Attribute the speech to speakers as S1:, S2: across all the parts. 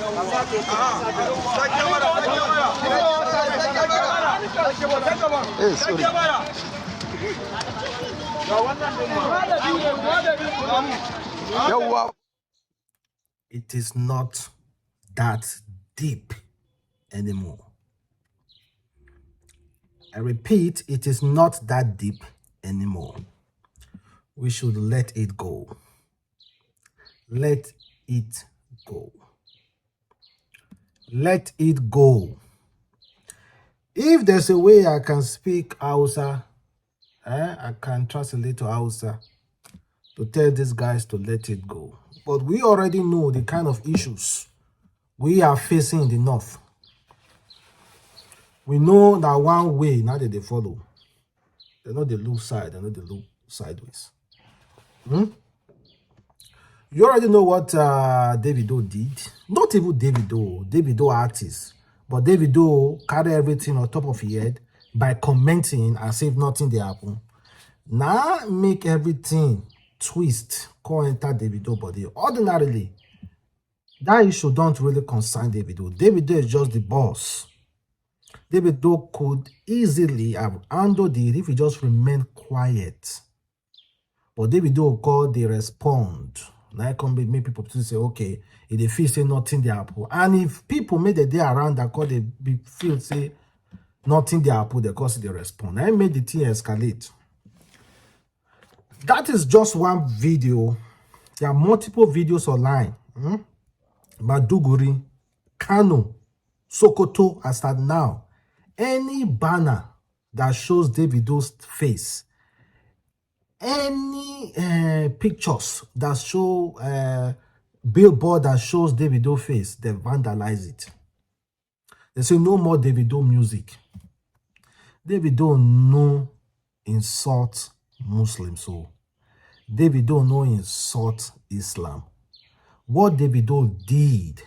S1: Hey, sorry. It is not that deep anymore. I repeat, it is not that deep anymore. We should let it go. Let it go. Let it go. If there's a way I can speak Hausa, I can translate to Hausa to tell these guys to let it go. But we already know the kind of issues we are facing in the north. We know that one way, now that they follow. They know they look side, they know they look sideways. You already know what Davido did. Not even Davido artist. But Davido carry everything on top of his head by commenting as if nothing they happen. Now make everything twist, call enter Davido body. Ordinarily, that issue don't really concern Davido. Davido is just the boss. Davido could easily have handled it if he just remained quiet. But Davido called they respond. Now I can make people to say, okay, if they feel say nothing they happen. And if people made the day around that call they feel say nothing they happen, they cause they respond. I made the thing escalate. That is just one video. There are multiple videos online. Maduguri, Kano, Sokoto, as at now. Any banner that shows Davido's face, any pictures that show billboard that shows Davido's face, they vandalize it. They say no more Davido music. Davido no insult Muslims, so Davido no insult Islam. What Davido did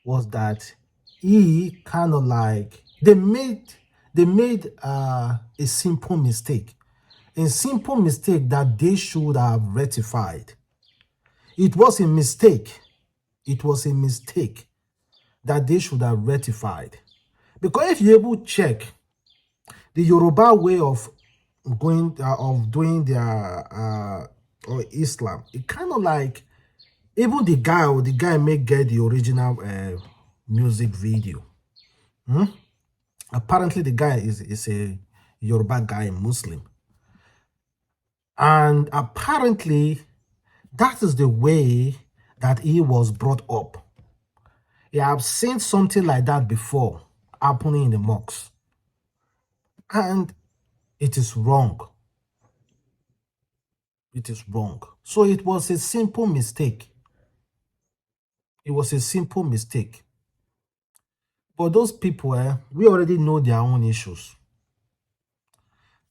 S1: was that he kind of like they made a simple mistake. A simple mistake that they should have rectified. It was a mistake. It was a mistake that they should have rectified. Because if you able to check the Yoruba way of doing their or Islam, it kind of like even the guy may get the original music video. Apparently the guy is a Yoruba guy, Muslim. And apparently, that is the way that he was brought up. I have seen something like that before happening in the mosques. And it is wrong. It is wrong. So it was a simple mistake. It was a simple mistake. But those people, we already know their own issues.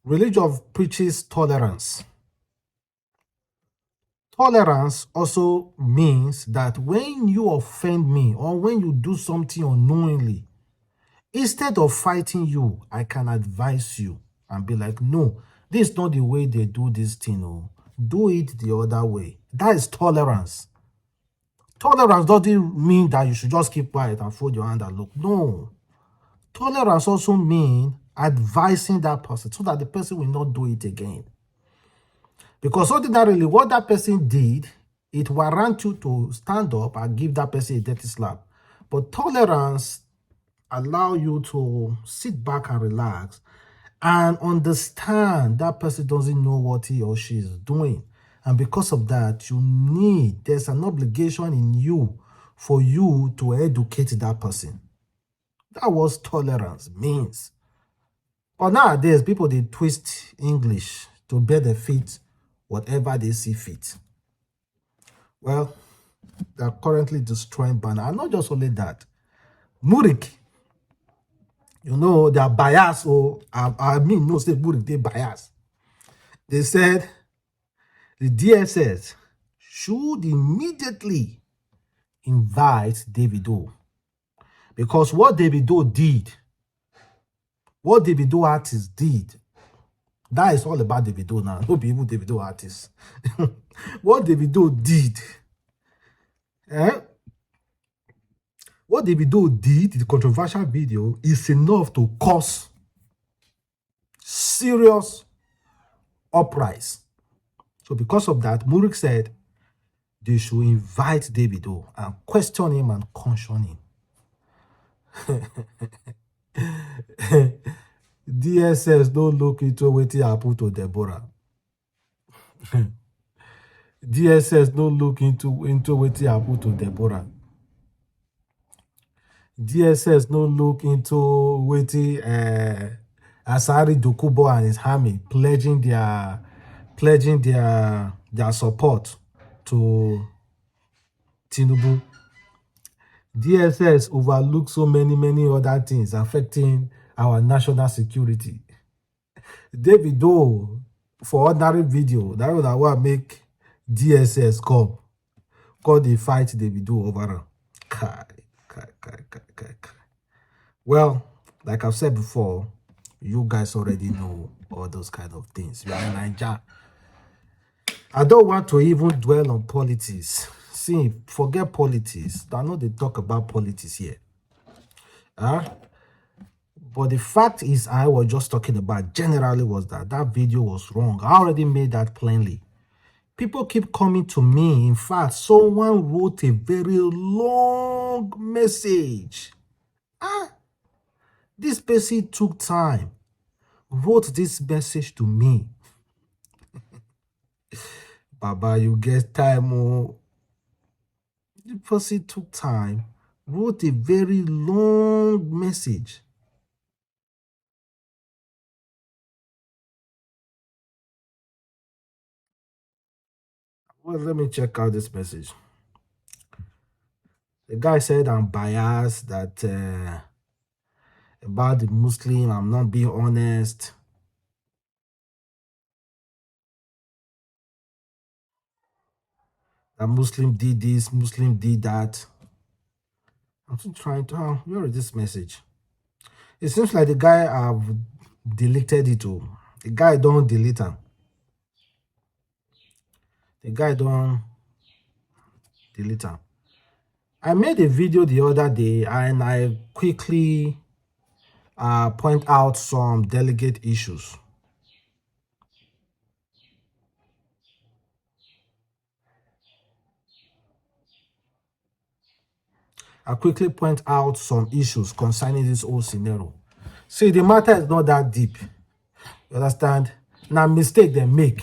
S1: Religion preaches tolerance. Tolerance also means that when you offend me or when you do something unknowingly, instead of fighting you, I can advise you and be like, no, this is not the way they do this thing. Oh. Do it the other way. That is tolerance. Tolerance doesn't mean that you should just keep quiet and fold your hand and look. No. Tolerance also means advising that person so that the person will not do it again. Because ordinarily, what that person did, it warrants you to stand up and give that person a dirty slap. But tolerance allows you to sit back and relax and understand that person doesn't know what he or she is doing. And because of that, there's an obligation in you for you to educate that person. That was tolerance means. But nowadays, people, they twist English to benefit whatever they see fit. Well, they're currently destroying banner. And not just only that. Murik, they are biased. No, say Murik, they biased. They said the DSS should immediately invite Davido. Because what Davido did, what Davido artist did, that is all about Dvaido now. No be even Dvaido artist. What Dvaido did, What Davido did, the controversial video, is enough to cause serious uprise. So because of that, Murik said they should invite Davido and question him and caution him. DSS don't look into wetin happen to Deborah. DSS don't look into wetin happen to Deborah. DSS don't look into wetin Asari Dokubo and his army pledging their support to Tinubu. DSS overlook so many other things affecting our national security. Davido, for ordinary video, that would have make DSS come. Call the fight Davido over. Kai. Well, like I've said before, you guys already know all those kind of things. We are in Nigeria. I don't want to even dwell on politics. See, forget politics. I know they talk about politics here. But the fact is, I was just talking about generally was that video was wrong. I already made that plainly. People keep coming to me. In fact, someone wrote a very long message. This person took time, wrote this message to me. Baba, you get time. Oh. The person took time, wrote a very long message. Well, let me check out this message. The guy said I'm biased, that about the Muslim, I'm not being honest. That Muslim did this, Muslim did that. I'm still trying to, where is this message? It seems like the guy have deleted it too. The guy don't delete him. The guy don't delete him. I made a video the other day and I quickly point out some delicate issues. I quickly point out some issues concerning this whole scenario. See, the matter is not that deep. You understand? Now, mistake they make.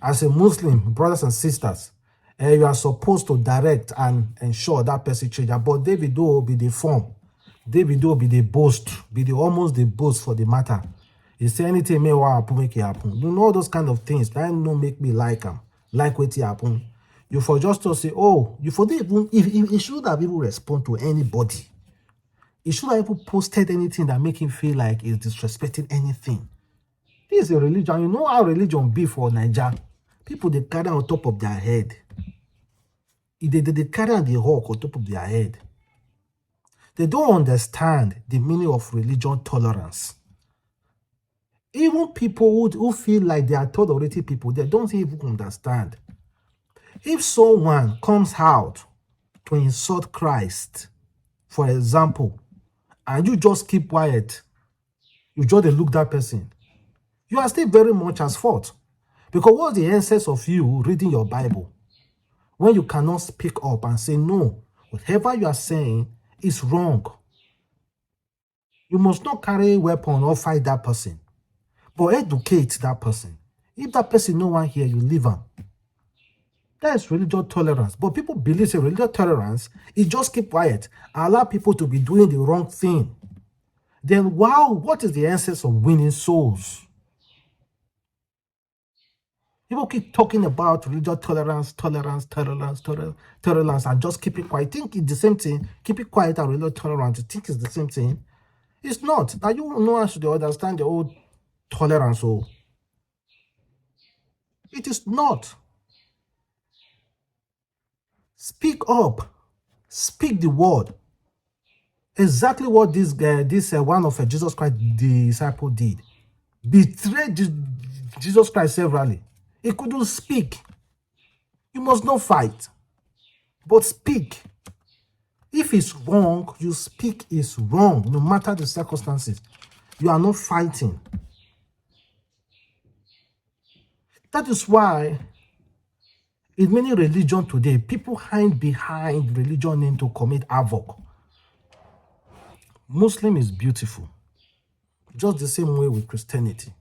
S1: As a Muslim, brothers and sisters, you are supposed to direct and ensure that person change. But Davido will be the form. Davido will be the boast, almost the boast for the matter. He say anything may happen, make it happen. You know those kind of things. That don't make me like him. Like what happen. You for just to say, oh, you for even if it should have even respond to anybody. It should have even posted anything that make him feel like he's disrespecting anything. This is a religion. You know how religion be for Nigeria. People they carry on top of their head. They carry on the hawk on top of their head. They don't understand the meaning of religion tolerance. Even people who feel like they are tolerating people, they don't even understand. If someone comes out to insult Christ, for example, and you just keep quiet, you just look that person, you are still very much at fault. Because what's the essence of you reading your Bible when you cannot speak up and say, no, whatever you are saying is wrong? You must not carry a weapon or fight that person, but educate that person. If that person no one here, you leave him. That is religious tolerance. But people believe in religious tolerance is just keep quiet, allow people to be doing the wrong thing. Then, wow, what is the essence of winning souls? People keep talking about religious tolerance, and just keep it quiet. Think it's the same thing. Keep it quiet and religious tolerance. You think it's the same thing? It's not. Now you know how to understand the whole tolerance. So it is not. Speak up. Speak the word. Exactly what this guy, one of Jesus Christ disciple did. Betrayed Jesus Christ severally. He couldn't speak. You must not fight, but speak. If it's wrong, you speak it's wrong, no matter the circumstances. You are not fighting. That is why in many religions today, people hide behind religion name to commit havoc. Muslim is beautiful. Just the same way with Christianity.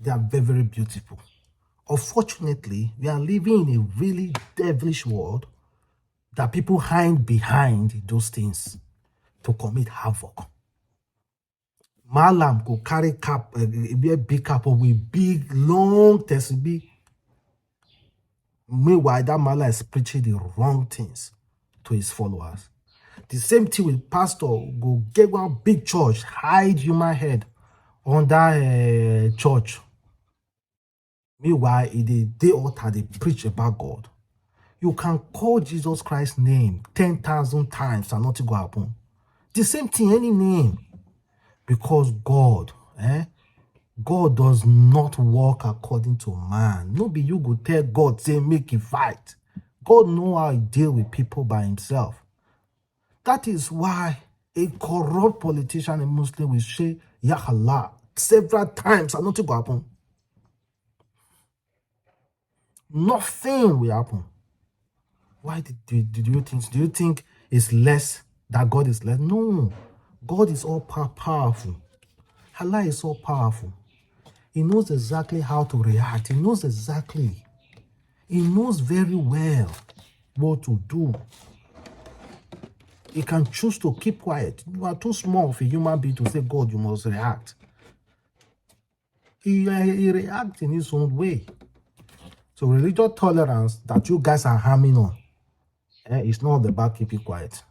S1: They are very, very beautiful. Unfortunately, we are living in a really devilish world that people hide behind those things to commit havoc. Malam could carry cap, be a big cap with big, long testimony. Meanwhile, that Malam is preaching the wrong things to his followers. The same thing with pastor, go get one big church, hide human head under church. Meanwhile, in the day altar, they preach about God. You can call Jesus Christ's name 10,000 times and nothing will happen. The same thing, any name. Because God does not work according to man. No be you go tell God, say, make it fight. God know how he deal with people by himself. That is why a corrupt politician in Muslim will say, Ya Allah, several times and nothing will happen. Nothing will happen. Why did you think? Do you think it's less, that God is less? No. God is all powerful. Allah is all powerful. He knows exactly how to react. He knows exactly. He knows very well what to do. He can choose to keep quiet. You are too small of a human being to say, God, you must react. He reacts in his own way. So religious tolerance that you guys are harming on, it's not about keeping quiet.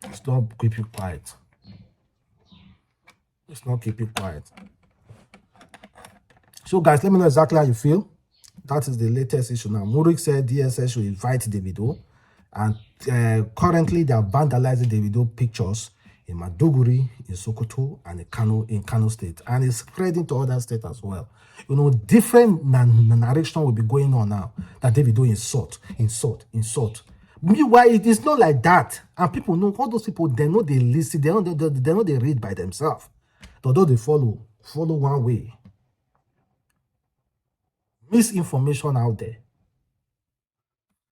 S1: It's not keeping quiet. It's not keeping quiet. So guys, let me know exactly how you feel. That is the latest issue now. Murik said DSS should invite Davido, and currently they are vandalizing Davido pictures in Maduguri, in Sokoto, and in Kano State, and it's spreading to other states as well. You know, different narration will be going on now that Davido insult. Meanwhile, it is not like that, and people know, all those people, they know they listen, they know they read by themselves, although they follow one way. Misinformation out there.